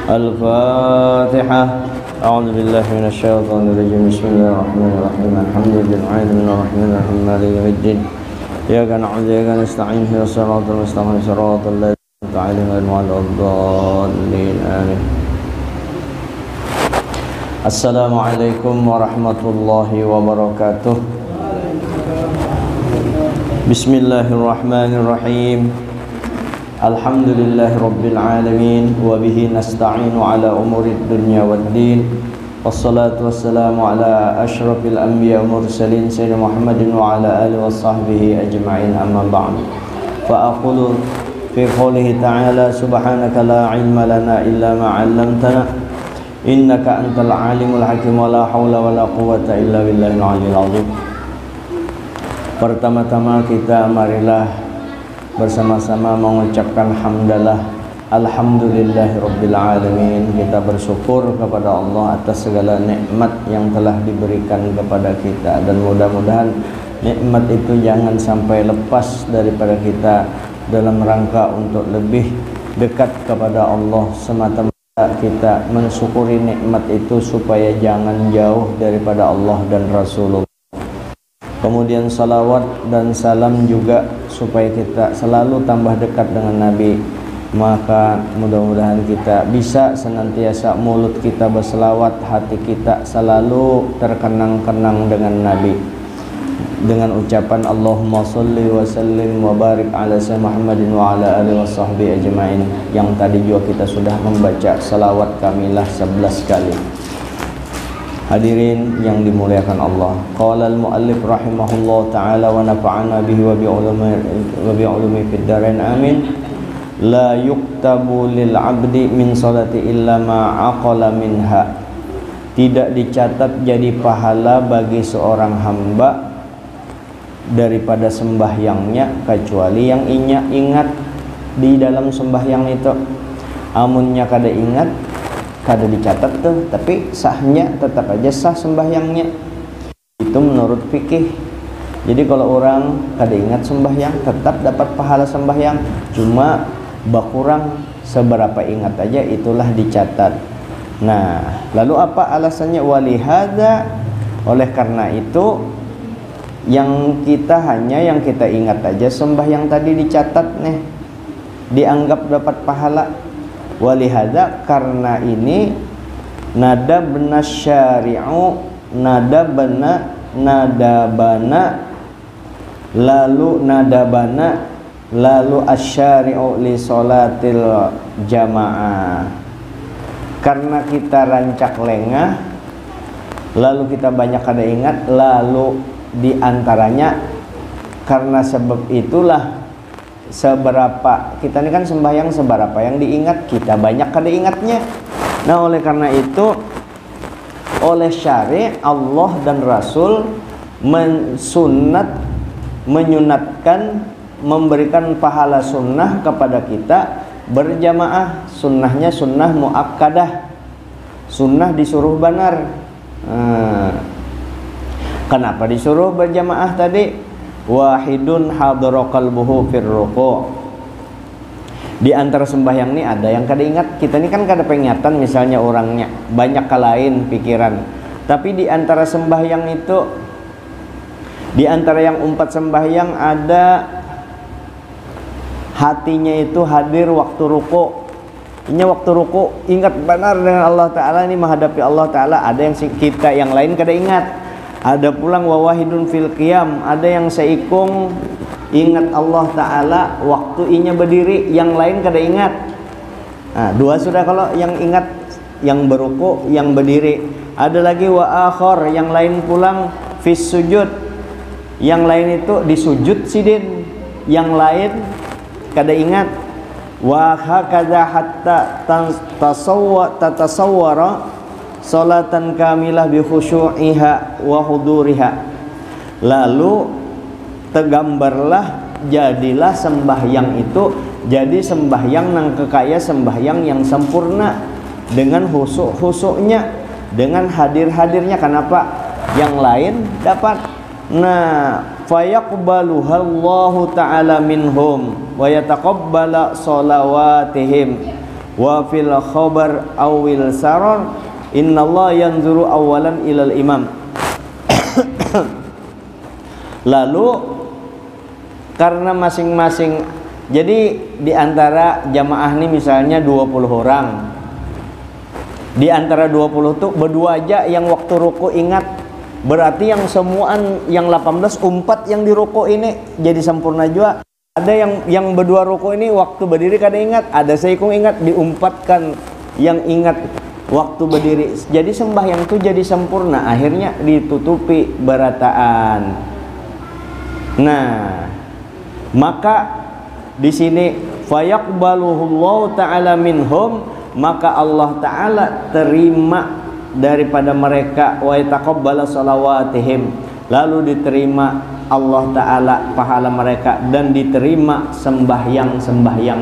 Al-Fatihah. A'udzu billahi minasyaitonir rajim. Bismillahirrahmanirrahim. Alhamdulillahi rabbil alamin. Maliki yaumiddin. Iyyaka na'budu wa iyyaka nasta'in. Ihdinas siratal mustaqim. Siratal ladzina an'amta 'alaihim ghairil maghdubi 'alaihim. Amin. Assalamualaikum warahmatullahi wabarakatuh. Bismillahirrahmanirrahim. Alhamdulillahi rabbil alamin. Wa bihi nasta'inu ala umurid dunya waddin. Wassalatu wassalamu ala ashrafil anbiya wa mursalin sayyidina Muhammadin wa ala alihi wa sahbihi ajma'in, amma ba'd. Fa aqulu fi qoulihi ta'ala subhanaka la ilma lana illa ma 'allamtana innaka antal alimul hakim wa la haula wa la quwwata illa billahil aliyyil azim. Pertama-tama kita marilah bersama-sama mengucapkan hamdalah alhamdulillahirabbil alamin. Kita bersyukur kepada Allah atas segala nikmat yang telah diberikan kepada kita, dan mudah-mudahan nikmat itu jangan sampai lepas daripada kita dalam rangka untuk lebih dekat kepada Allah semata-mata. Kita mensyukuri nikmat itu supaya jangan jauh daripada Allah dan Rasulullah. Kemudian salawat dan salam juga supaya kita selalu tambah dekat dengan Nabi. Maka mudah-mudahan kita bisa senantiasa mulut kita berselawat, hati kita selalu terkenang-kenang dengan Nabi, dengan ucapan Allahumma sholli wa sallim wa barik ala sayyidina Muhammadin wa ala alihi wa sahbihi ajma'in, yang tadi juga kita sudah membaca salawat kamilah 11 kali. Hadirin yang dimuliakan Allah, qala al-muallif rahimahullah ta'ala wa nafa'ana bihi wa bi ulumi fid dharain amin. La yuktabu lil 'abdi min salati illa ma aqala minha. Tidak dicatat jadi pahala bagi seorang hamba daripada sembahyangnya kecuali yang ingat di dalam sembahyang itu. Amunnya kada ingat, kada dicatat tuh, tapi sahnya tetap aja sah sembahyangnya. Itu menurut fikih. Jadi kalau orang kada ingat sembahyang tetap dapat pahala sembahyang, cuma bakurang seberapa ingat aja itulah dicatat. Nah, lalu apa alasannya? Walihada, oleh karena itu yang kita ingat aja sembahyang tadi dicatat nih, dianggap dapat pahala. Walihada, karena ini nadabna syari'u nadabana lalu asyari'u li sholatil jamaah. Karena kita rancak lengah, lalu kita banyak kada ingat, lalu diantaranya karena sebab itulah seberapa kita ini kan sembahyang, seberapa yang diingat, kita banyak kada ingatnya. Nah, oleh karena itu oleh syari' Allah dan Rasul menyunatkan, memberikan pahala sunnah kepada kita berjamaah. Sunnahnya sunnah muakkadah, sunnah disuruh banar. Kenapa disuruh berjamaah tadi? Wahidun hadara qalbuhu fir ruku'. Di antara sembahyang ini ada yang kada ingat. Kita ini kan kada pengingatan, misalnya orangnya banyak kalain pikiran. Tapi di antara sembahyang itu, di antara yang 4 sembahyang ada hatinya itu hadir waktu ruku'. Ini waktu ruku' ingat benar dengan Allah Ta'ala, ini menghadapi Allah Ta'ala. Ada yang kita yang lain kada ingat. Ada pulang wawahidun fil qiyam, ada yang seikung ingat Allah Ta'ala waktu inya berdiri, yang lain kada ingat. Nah, 2 sudah kalau yang ingat, yang beruku, yang berdiri. Ada lagi wa akhar, yang lain pulang fis sujud, yang lain itu di sujud sidin, yang lain kada ingat. Wa hakadha hatta tatasawwara salatan kamilah bi khusyu'iha wa huduriha. Lalu tergambarlah, jadilah sembahyang itu jadi sembahyang nang kekaya, sembahyang yang sempurna dengan husuk-husuknya, dengan hadir-hadirnya. Kenapa? Yang lain dapat Nah, fayaqbaluhallahu ta'ala minhum wa yataqabbala sholawatihim wa fil khabar awil sarar innallaha yanzuru awalan ilal imam. Lalu karena masing-masing, jadi di antara jamaah ini misalnya 20 orang, di antara 20 tuh berdua aja yang waktu ruku ingat, berarti yang semuaan yang 18 umpat yang di ruku ini jadi sempurna juga. Ada yang berdua ruku ini waktu berdiri kada ingat, ada seikung ingat, diumpatkan yang ingat waktu berdiri. Jadi sembahyang itu jadi sempurna, akhirnya ditutupi berataan. Nah, maka di sini fayaqbaluhullahu ta'ala minhum, maka Allah Ta'ala terima daripada mereka, wa yataqabbala sholawatihim, lalu diterima Allah Ta'ala pahala mereka dan diterima sembahyang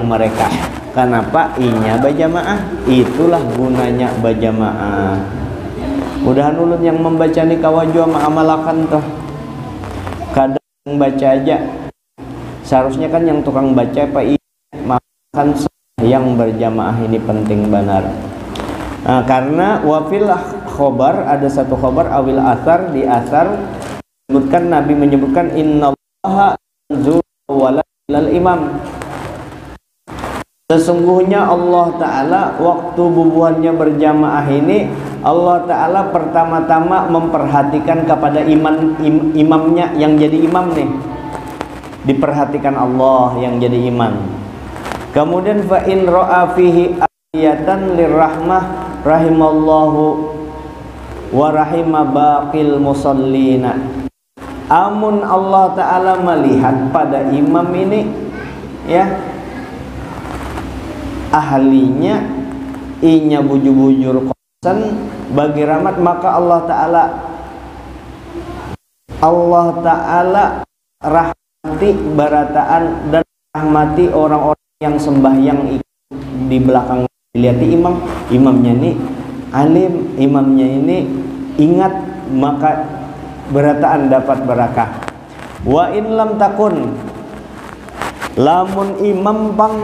mereka. Kenapa? Inya berjamaah, itulah gunanya berjamaah. Mudahan ulun yang membaca ni kawaju amalakan toh, kadang baca aja. Seharusnya kan yang tukang baca apa makan yang berjamaah ini penting benar. Nah, karena wafil khobar, ada satu khobar awil asar, di asar disebutkan, Nabi menyebutkan innallaha yanzuru walal imam, sesungguhnya Allah Ta'ala waktu bubuhannya berjamaah ini, Allah Ta'ala pertama-tama memperhatikan kepada imamnya yang jadi imam nih, diperhatikan Allah yang jadi imam. Kemudian fa in ra'a fihi ayatan lirrahmah rahimallahu wa rahima baqil musallina. Amun Allah Ta'ala melihat pada imam ini, ya, ahlinya inya bujur-bujur konsen bagi rahmat, maka Allah Ta'ala rahmati barataan dan rahmati orang-orang yang sembahyang di belakang. Dilihat imamnya ini alim, imamnya ini ingat, maka berataan dapat barakah. Wa in lam takun, lamun imam bang,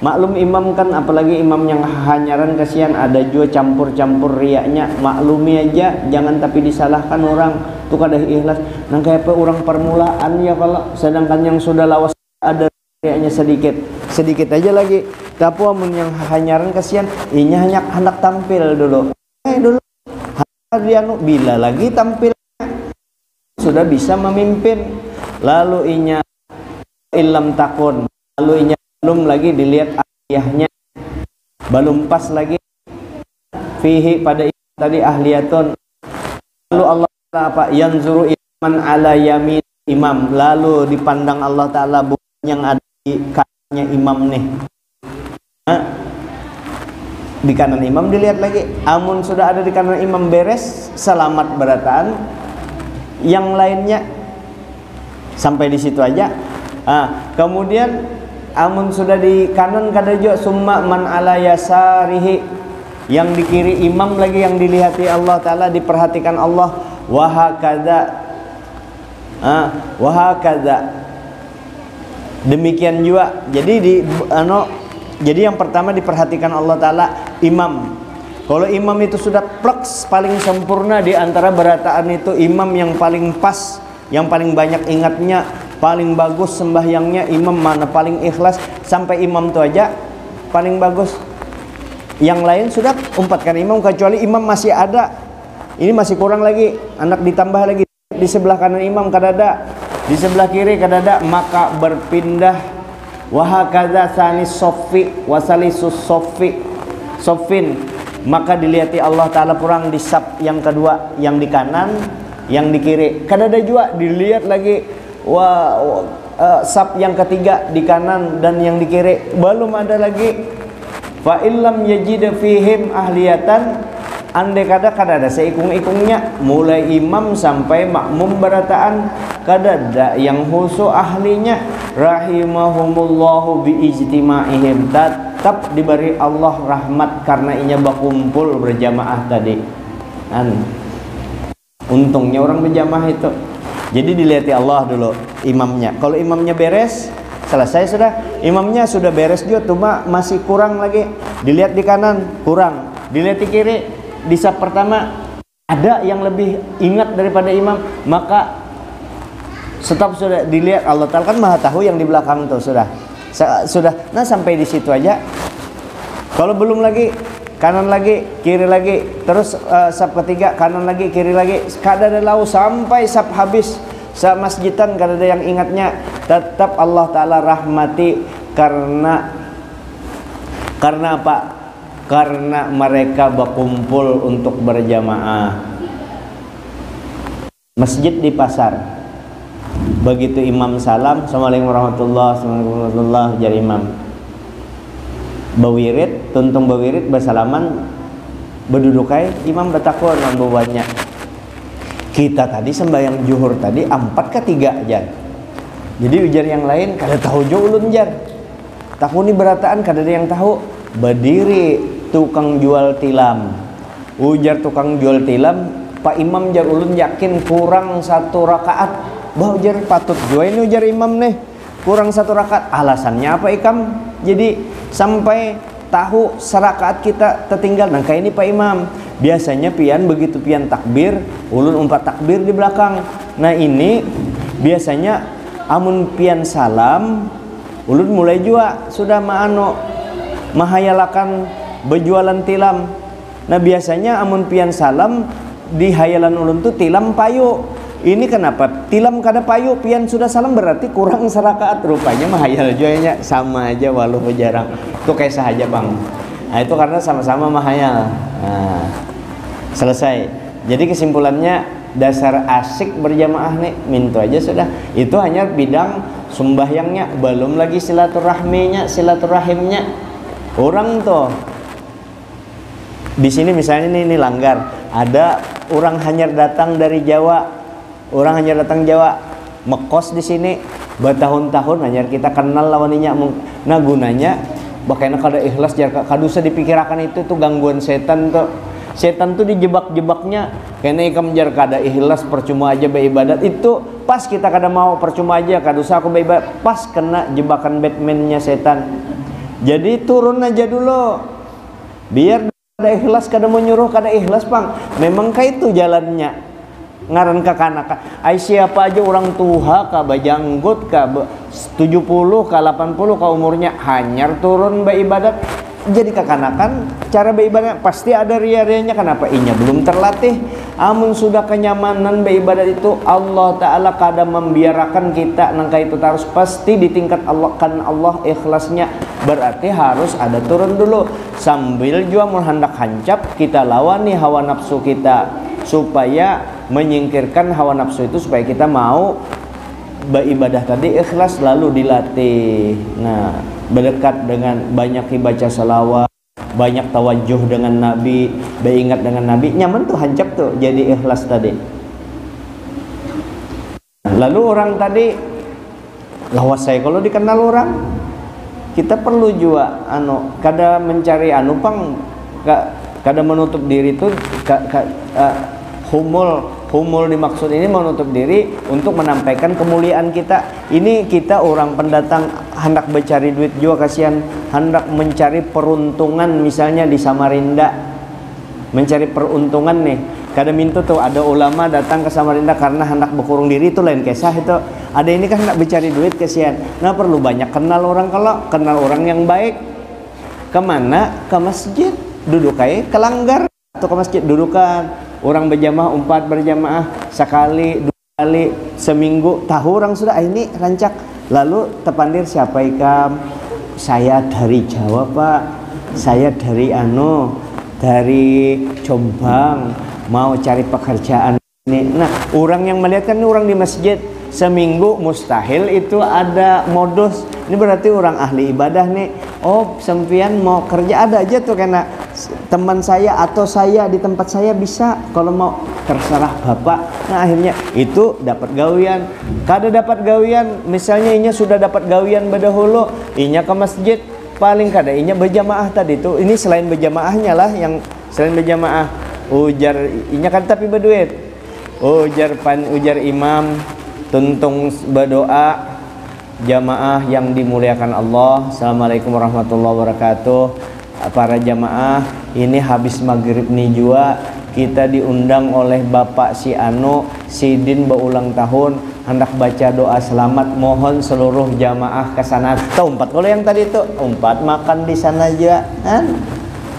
maklum imam kan, apalagi imam yang hanyaran, kasihan ada juga campur-campur riaknya, maklumi aja, jangan tapi disalahkan orang tuh kada ikhlas. Nang kayak orang permulaan ya, kalau sedangkan yang sudah lawas ada riaknya sedikit aja lagi. Tapi amun yang hanyaran kasihan, inya hanya hendak tampil dulu. Dulu dia bila lagi tampil sudah bisa memimpin, lalu inya ilam takun, lalu inya belum lagi dilihat ahliyahnya, belum pas lagi fihi pada tadi ahliyatun, lalu Allah Ta'ala apa, yanzuru iman ala yamin imam, lalu dipandang Allah Ta'ala bukan yang ada di kanannya imam nih. Di kanan imam dilihat lagi, amun sudah ada di kanan imam beres, selamat berataan. Yang lainnya sampai di situ aja. Kemudian amun sudah di kanan kada jo, summa man ala yasarihi, yang di kiri imam lagi yang dilihati Allah Ta'ala, diperhatikan Allah. Wahakadha, demikian juga. Jadi jadi yang pertama diperhatikan Allah Ta'ala imam. Kalau imam itu sudah pleks, paling sempurna di antara berataan itu, imam yang paling pas, yang paling banyak ingatnya, paling bagus sembahyangnya, imam mana paling ikhlas, sampai imam itu aja paling bagus. Yang lain sudah umpatkan imam, kecuali imam masih ada, ini masih kurang lagi, anak ditambah lagi, di sebelah kanan imam kadada, di sebelah kiri kadada, maka berpindah. Wahakadha sanis sofi wasalisus sofin, maka dilihati Allah Ta'ala kurang di sab yang kedua, yang di kanan, yang di kiri. Kadada juga dilihat lagi sab yang ketiga di kanan dan yang di kiri. Belum ada lagi. Fa illam yajid fihim ahliyatan, andai kada ada seikung-ikungnya, mulai imam sampai makmum berataan, kadada yang khusus ahlinya, rahimahumullahu biijtima'ihim, tetap diberi Allah rahmat karena inya berkumpul berjamaah tadi. Untungnya orang berjamaah itu. Jadi dilihat Allah dulu imamnya. Kalau imamnya beres, selesai sudah. Imamnya sudah beres juga, cuma masih kurang lagi. Dilihat di kanan, kurang. Dilihat di kiri, di saf pertama ada yang lebih ingat daripada imam, maka stop sudah. Dilihat Allah Ta'ala kan maha tahu yang di belakang tuh sudah. Nah sampai di situ aja. Kalau belum lagi, kanan lagi, kiri lagi, terus saf ketiga, kanan lagi, kiri lagi, kadada lau sampai saf habis, saf masjidan kadada yang ingatnya, tetap Allah Ta'ala rahmati karena apa? Karena mereka berkumpul untuk berjamaah. Masjid di pasar, begitu imam salam, assalamualaikum warahmatullahi, jar imam bawirid, tuntung bawirid, bersalaman, berdudukai, imam bertakwa membawanya. Kita tadi sembahyang zuhur tadi 4 ke 3 jar. Jadi ujar yang lain kada tahu jo ulun jar. Tahu ni berataan kada ada yang tahu. Berdiri tukang jual tilam. Ujar tukang jual tilam, Pak Imam jar ulun yakin kurang 1 rakaat. Bah ujar patut jo ini ujar imam nih. Kurang 1 rakaat. Alasannya apa ikam? Jadi sampai tahu serakaat kita tertinggal. Nah kayak ini Pak Imam, biasanya pian begitu pian takbir, ulun 4 takbir di belakang. Nah ini biasanya amun pian salam, ulun mulai jua sudah mahayalakan berjualan tilam. Nah biasanya amun pian salam di hayalan ulun tuh tilam payu. Ini kenapa? Tilam kada payu, pian sudah salam berarti kurang serakaat. Rupanya mahayal juanya sama aja walau jarang. Itu kayak sahaja bang. Nah itu karena sama-sama mahayal. Nah, selesai. Jadi kesimpulannya dasar asik berjamaah nih, mintu aja sudah. Itu hanya bidang sembahyangnya, belum lagi silaturahminya, silaturahimnya. Orang tuh di sini misalnya ini langgar, ada orang hanya datang dari Jawa. Orang hanya datang Jawa, mekos di sini bertahun-tahun hanya kita kenal lawaninya. Nah gunanya bakaina kada ikhlas jar kada usah dipikirakan itu tuh gangguan setan tuh. Setan tuh dijebak-jebaknya kena ikam jar kada ikhlas percuma aja beribadat. Itu pas kita kada mau percuma aja kada usah aku beribadat, pas kena jebakan Batman-nya setan. Jadi turun aja dulu. Biar kada ikhlas, kada mau nyuruh kada ikhlas pang. Memang kayak itu jalannya. Ngaran kekanakan ai siapa aja orang tua ka bajanggut ka 70 ka 80 ka umurnya hanyar turun beribadat. Jadi kekanakan cara beribadat pasti ada ria-rianya. Kenapa? Inya belum terlatih. Amun sudah kenyamanan beribadat itu Allah Ta'ala kada membiarkan kita nangka itu terus pasti di tingkat Allah kan Allah ikhlasnya. Berarti harus ada turun dulu sambil juga mau hendak hancap kita lawan nih hawa nafsu kita supaya menyingkirkan hawa nafsu itu supaya kita mau beribadah tadi ikhlas lalu dilatih. Nah berdekat dengan banyak baca salawat, banyak tawajuh dengan Nabi, beringat dengan Nabi, nyaman tuh hancap tuh jadi ikhlas tadi. Lalu orang tadi lawas saya kalau dikenal orang kita perlu juga kada mencari pang kada menutup diri tuh humul dimaksud ini menutup diri untuk menampaikan kemuliaan kita. Ini kita orang pendatang hendak mencari duit juga kasihan, hendak mencari peruntungan misalnya di Samarinda, mencari peruntungan nih. Kada minta tuh ada ulama datang ke Samarinda karena hendak berkurung diri, itu lain kisah itu. Ada ini kan hendak mencari duit kasihan. Nah perlu banyak kenal orang, kalau kenal orang yang baik kemana? Ke masjid, duduk aja ke langgar atau ke masjid dudukan. Orang berjamaah 4 berjamaah sekali 2 kali seminggu, tahu orang sudah ini rancak. Lalu tepandir siapa ikam? Saya dari Jawa Pak, saya dari dari Jombang, mau cari pekerjaan ini. Nah orang yang melihat kan ini orang di masjid seminggu mustahil itu ada modus. Ini berarti orang ahli ibadah nih. Oh sempian mau kerja, ada aja tuh karena teman saya atau saya di tempat saya bisa, kalau mau terserah bapak. Nah akhirnya itu dapat gawian. Kada dapat gawian, misalnya inya sudah dapat gawian berdahulu, inya ke masjid paling kada inya berjamaah tadi tuh. Ini selain berjamaahnya lah, yang selain berjamaah ujar inya kan tapi berduit. Ujar imam tuntung berdoa jamaah yang dimuliakan Allah. Assalamualaikum warahmatullahi wabarakatuh. Para jamaah, ini habis maghrib nih juga kita diundang oleh Bapak si Anu Sidin berulang tahun, hendak baca doa selamat, mohon seluruh jamaah ke sana. Tuh 4, kalau yang tadi itu 4 makan di sana aja kan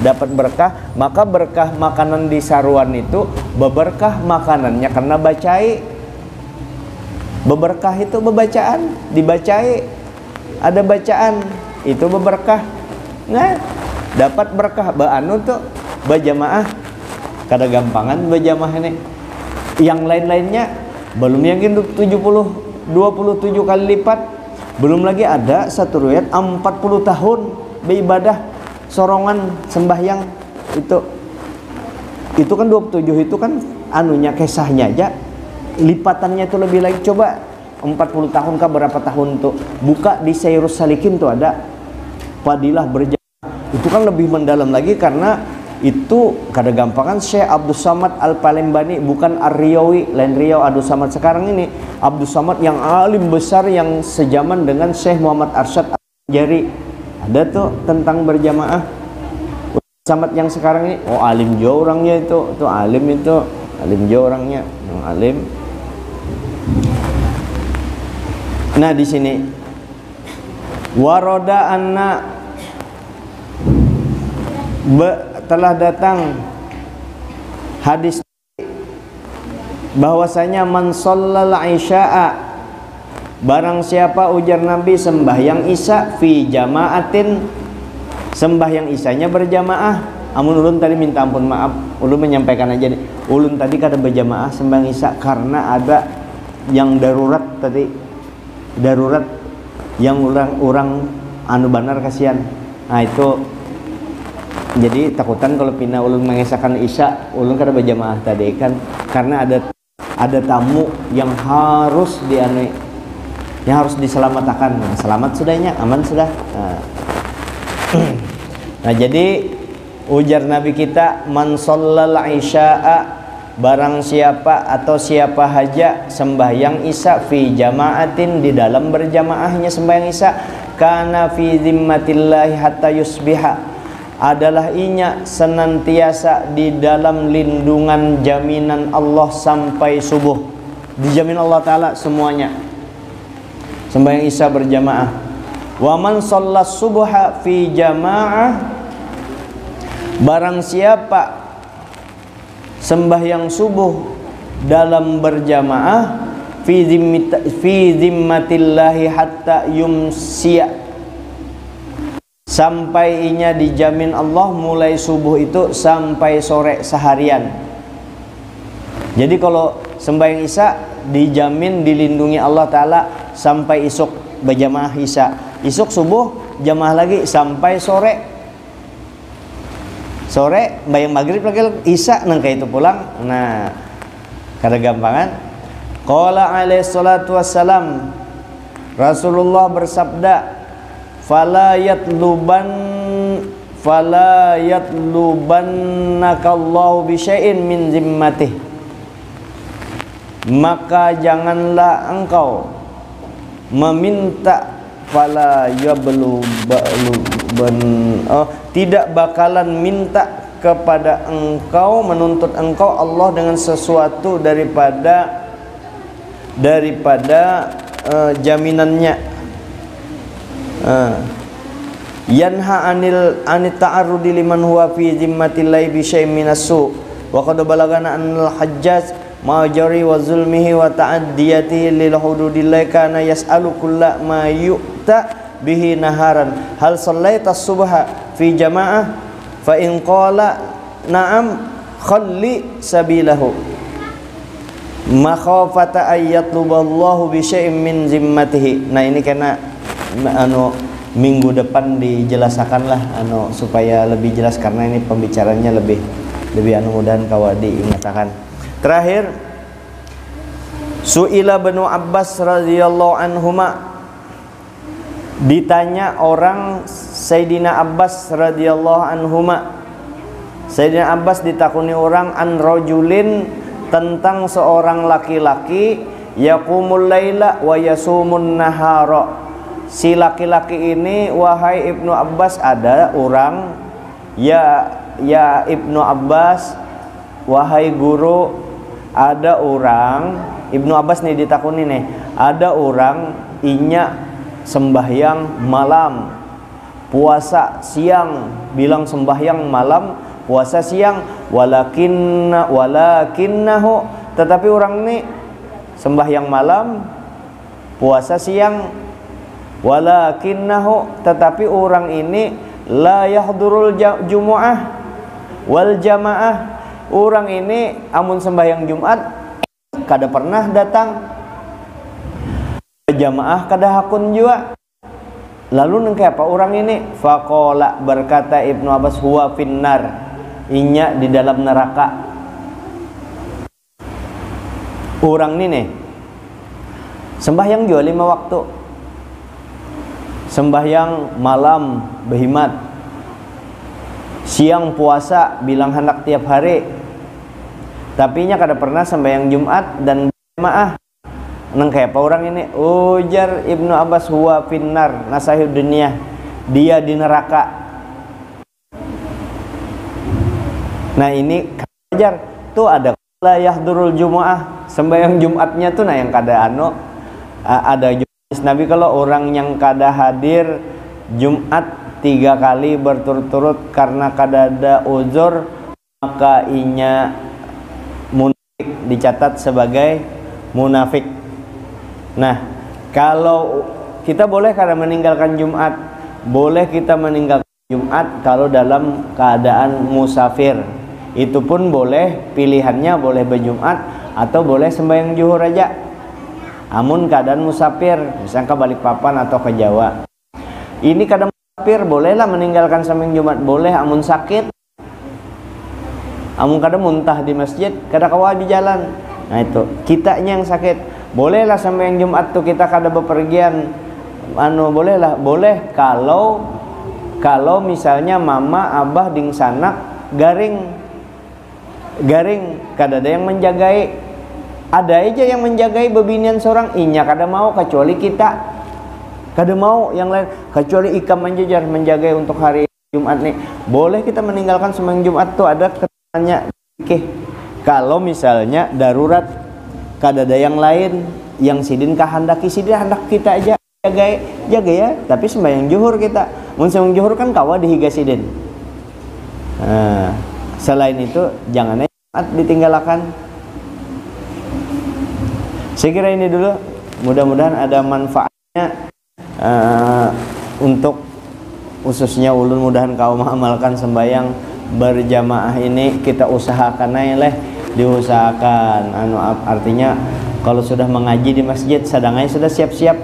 dapat berkah. Maka berkah makanan di saruan itu beberkah makanannya karena bacai. Beberkah itu bebacaan, dibacai, ada bacaan itu beberkah. Nah, dapat berkah anu tuh berjamaah kada gampangan berjamaah ini. Yang lain-lainnya belum yang 27 kali lipat, belum lagi ada satu riwayat 40 tahun beribadah sorongan sembahyang. Itu kan 27 itu kan anunya kisahnya aja, lipatannya itu lebih lagi. Coba 40 tahun kah berapa tahun tuh, buka di Sayyurus Salikin tuh ada fadilah berjamaah. Itu kan lebih mendalam lagi karena itu kada gampangan Syekh Abdul Samad Al-Palembani, bukan Ar-Riyawi, lain Riau Abdul Samad sekarang ini. Abdul Samad yang alim besar yang sejaman dengan Syekh Muhammad Arsyad Al-Jari, ada tuh tentang berjamaah. Samad yang sekarang ini, oh alim jo orangnya itu alim jo orangnya, yang alim. Nah di sini waroda anna telah datang hadis bahwasanya man shallal isya'a, barang siapa ujar Nabi sembahyang isya fi jamaatin, sembahyang isyanya berjamaah. Amun ulun tadi minta ampun maaf, ulun menyampaikan aja nih, ulun tadi kada berjamaah sembahyang isya karena ada yang darurat tadi, darurat yang orang anu banar kasihan. Nah itu jadi takutan kalau pindah ulun mengesahkan isya, ulun kada berjamaah tadi kan karena ada tamu yang harus dianui, yang harus diselamatkan. Nah, selamat sudahnya, aman sudah. Nah jadi ujar Nabi kita, man shallal isya'a, barang siapa atau siapa haja sembahyang isya fi jamaatin, di dalam berjamaahnya sembahyang isya, kana fi zimmatillahi hatta yusbiha, adalah inya senantiasa di dalam lindungan jaminan Allah sampai subuh. Dijamin Allah Ta'ala semuanya sembahyang isya berjamaah. Wa man shallas subha fi jamaah, barang siapa sembahyang subuh dalam berjamaah fi zimmatillahi hatta yumsiya, sampai inya dijamin Allah mulai subuh itu sampai sore seharian. Jadi kalau sembahyang isya dijamin dilindungi Allah Ta'ala sampai isuk berjamaah isya, isuk subuh jamaah lagi sampai sore. Sore bayang maghrib lagi isya nangka itu pulang. Nah kada gampangan. Qala alaihi salatu wassalam, Rasulullah bersabda, fala yatlubannakallahu bisyai'in min zimmatih, maka janganlah engkau meminta, tidak bakalan minta kepada engkau, menuntut engkau Allah dengan sesuatu daripada jaminannya. Yanha anit ta'arrudi liman huwa fi zimmatillahi bi syai'in minassu, wa qad balagana anil hajjaj ma jari wa zulmihi wa ta'addiyatihi lil hududillahi kana yas'alu kulla ma yu'ta bihi naharan hal sallaita subha fi jamaah fa in qala na'am khalli sabilahu makhafata ayyatluballahu bi syai'in min zimmatihi. Nah ini karena minggu depan dijelaskanlah supaya lebih jelas, karena ini pembicaranya lebih mudahan kawadi ingatakan. Terakhir, Su'ila Banu Abbas radhiyallahu anhuma, ditanya orang Sayyidina Abbas radhiyallahu anhuma. Sayyidina Abbas ditakuni orang an rajulin, tentang seorang laki-laki yaqumul laila wa yasumun nahara. Si laki-laki ini, wahai Ibnu Abbas, ada orang, ya Ibnu Abbas, wahai guru, ada orang, Ibnu Abbas nih ditakuni nih, ada orang inya sembahyang malam, puasa siang, bilang sembahyang malam, puasa siang, walakinnahu, tetapi orang ini sembahyang malam, puasa siang, walakinnahu, tetapi orang ini la yahdurul jumu'ah wal jamaah. Orang ini amun sembahyang Jumat kada pernah datang, jamaah kada hakun juga. Lalu nengke apa orang ini? Faqala, berkata Ibnu Abbas, huwa finnar, inya di dalam neraka. Orang ini nih sembahyang juga 5 waktu, sembahyang malam behimat, siang puasa bilang hendak tiap hari, tapi nya kada pernah sembahyang Jumat dan jamaah. Nang kayak apa orang ini? Ujar Ibnu Abbas, huwa finnar, nasahid dunia, dia di neraka. Nah ini kajar tuh ada la yahdurul jumu'ah, sembahyang Jumatnya tuh nah yang kada ada Jumat. Nabi kalau orang yang kada hadir Jumat 3 kali berturut-turut karena kada ada uzur, maka inya munafik, dicatat sebagai munafik. Nah, kalau kita boleh kada meninggalkan Jumat, boleh kita meninggalkan Jumat kalau dalam keadaan musafir. Itu pun boleh, pilihannya boleh berjumat atau boleh sembahyang zuhur aja. Amun keadaan musafir, misalnya ke Balikpapan atau ke Jawa. Ini kadang musafir, bolehlah meninggalkan sembahyang Jumat, boleh amun sakit. Amun kadang muntah di masjid, kada kawa di jalan. Nah itu, kitanya yang sakit. Bolehlah sembahyang Jumat tuh kita kada bepergian. Bolehlah, boleh kalau misalnya mama, abah, ding sanak garing kada ada yang menjagai. Ada aja yang menjagai bebinian seorang, inya kada mau, kecuali kita kada mau, yang lain kecuali ikam menjajar menjagai untuk hari Jumat nih. Boleh kita meninggalkan sembahyang Jumat tuh, ada ketentuannya. Oke. Kalau misalnya darurat, kada ada yang lain yang sidin kahandaki, sidin hendak kita aja jaga ya, tapi sembahyang zuhur kita. Mun sembahyang zuhur kan kawa dihiga sidin. Nah, selain itu jangan ditinggalkan. Saya kira ini dulu, mudah-mudahan ada manfaatnya untuk khususnya ulun, mudahan kau mengamalkan sembahyang berjamaah ini. Kita usahakan aja, diusahakan. Artinya kalau sudah mengaji di masjid, sadangnya sudah siap-siap,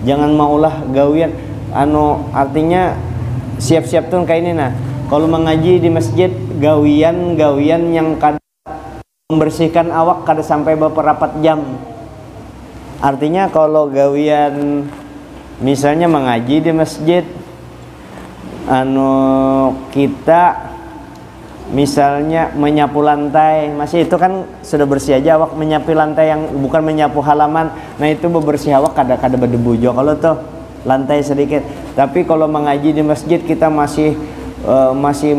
jangan maulah gawian. Artinya siap-siap tuh kayak ini. Nah, kalau mengaji di masjid gawian yang kada membersihkan awak, kada sampai beberapa jam. Artinya kalau gawian misalnya mengaji di masjid, kita misalnya menyapu lantai, masih itu kan sudah bersih aja awak, menyapu lantai yang bukan menyapu halaman, nah itu bebersih awak, kada berdebu jo kalau tuh lantai sedikit. Tapi kalau mengaji di masjid kita masih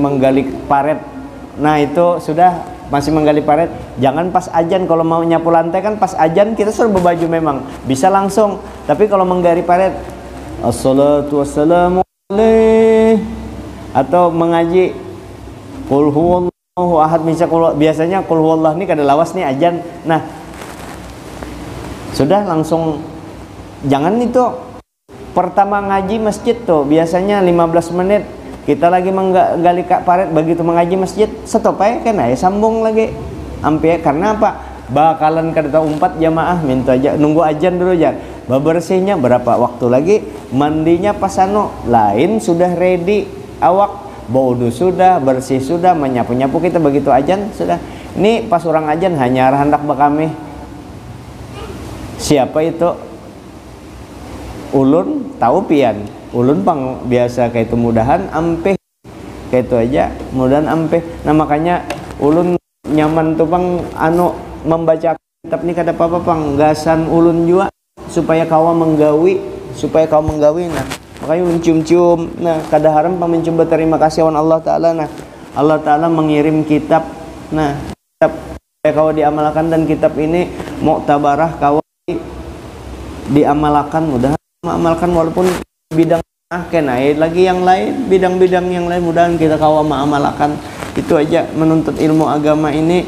menggali paret, nah itu sudah masih menggali paret. Jangan pas ajan, kalau mau nyapu lantai kan pas ajan kita suruh berbaju, memang bisa langsung. Tapi kalau menggali paret, assalatu wassalamu alaih, atau mengaji qul huwallahu ahad, biasanya qul huwallah ini kada lawas nih ajan. Nah, sudah langsung, jangan itu pertama ngaji masjid tuh biasanya 15 menit kita lagi menggali paret, begitu mengaji masjid stop aja kan, sambung lagi ampe. Karena apa? Bakalan kada umpat jamaah, minta aja nunggu ajan dulu aja. Bebersihnya berapa waktu lagi, mandinya pas lain sudah ready awak, baudu sudah, bersih sudah, menyapu-nyapu kita begitu ajan sudah. Ini pas orang ajan hanya hendak bakami. Siapa itu? Ulun tahu pian. Ulun pang biasa kayak itu, mudahan ampeh kayak itu aja, mudahan ampeh. Nah makanya ulun nyaman tuh pang membaca kitab ni kada apa-apa panggasan ulun jua supaya kau menggawi nah makanya mencium-cium nah kada haram pa mencoba terima kasih awan Allah Ta'ala nah Allah Ta'ala mengirim kitab nah kitab supaya kau diamalkan dan kitab ini muktabarah kau diamalkan mudah mengamalkan walaupun bidang lagi yang lain bidang-bidang yang lain mudahan kita kau mengamalkan itu aja menuntut ilmu agama ini.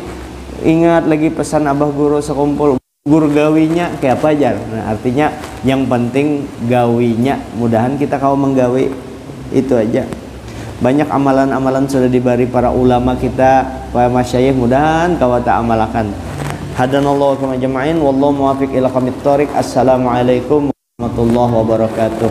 Ingat lagi pesan abah guru sekumpul guru gawinya kayak apa aja nah artinya yang penting gawinya mudahan kita kau menggawi itu aja. Banyak amalan-amalan sudah diberi para ulama kita para masyayikh mudahan kau tak amalkan. Hadanallahu kama jama'in wallahu muwafiq ila qamit thoriq. Assalamualaikum warahmatullahi wabarakatuh.